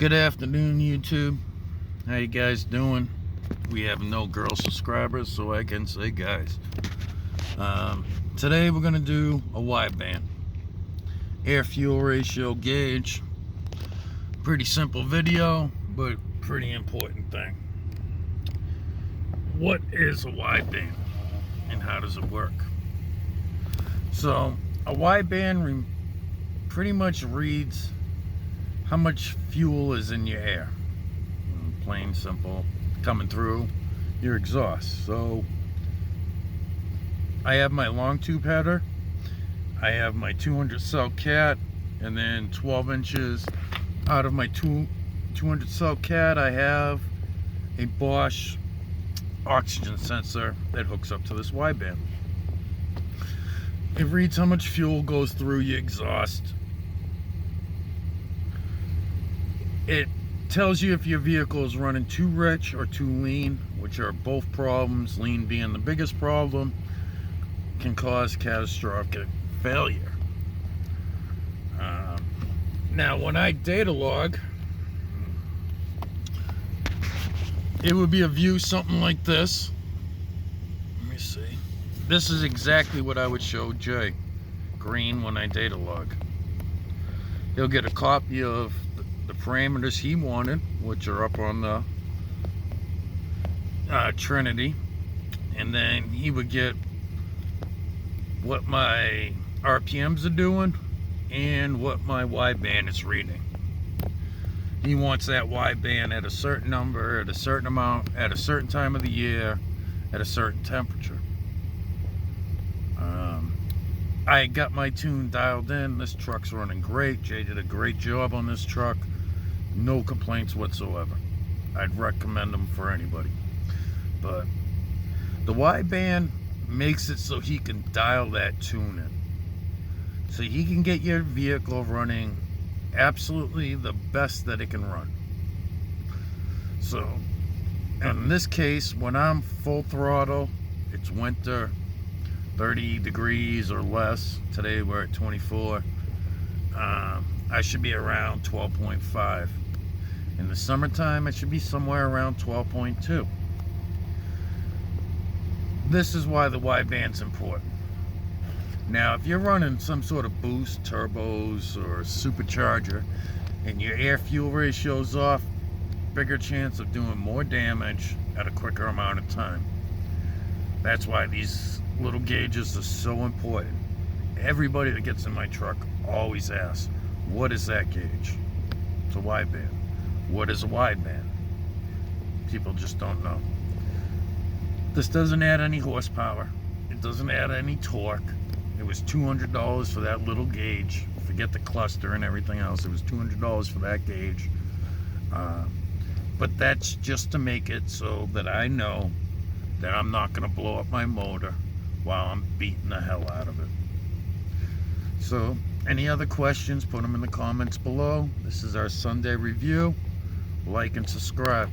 Good afternoon, YouTube. How you guys doing? We have no girl subscribers, so I can say guys. Today we're gonna do a wideband air fuel ratio gauge. Pretty simple video, but pretty important thing. What is a wideband and how does it work? So a wideband pretty much reads how much fuel is in your air. Plain simple, coming through your exhaust. So I have my long tube header, I have my 200 cell cat, and then 12 inches out of my 200 cell cat I have a Bosch oxygen sensor that hooks up to this wideband. It reads how much fuel goes through your exhaust. It tells you if your vehicle is running too rich or too lean, which are both problems. Lean being the biggest problem, can cause catastrophic failure. Now when I data log, it would be a view something like this. Let me see. This is exactly what I would show Jay Green when I data log. He'll get a copy of the parameters he wanted, which are up on the Trinity, and then he would get what my RPMs are doing and what my wideband is reading. He wants that wideband at a certain number, at a certain amount, at a certain time of the year, at a certain temperature. I got my tune dialed in. This truck's running great. Jay did a great job on this truck. No complaints whatsoever. I'd recommend them for anybody. But the wideband makes it so he can dial that tune in, so he can get your vehicle running absolutely the best that it can run. So in this case, when I'm full throttle, it's winter, 30 degrees or less. Today we're at 24. I should be around 12.5. In the summertime, it should be somewhere around 12.2. This is why the wideband's important. Now, if you're running some sort of boost, turbos, or supercharger, and your air fuel ratio's off, bigger chance of doing more damage at a quicker amount of time. That's why these little gauges are so important. Everybody that gets in my truck always asks, what is that gauge? It's a wideband. What is a wideband? People just don't know. This doesn't add any horsepower. It doesn't add any torque. It was $200 for that little gauge. Forget the cluster and everything else. It was $200 for that gauge. But that's just to make it so that I know that I'm not going to blow up my motor while I'm beating the hell out of it. So, any other questions, put them in the comments below. This is our Sunday review. Like and subscribe.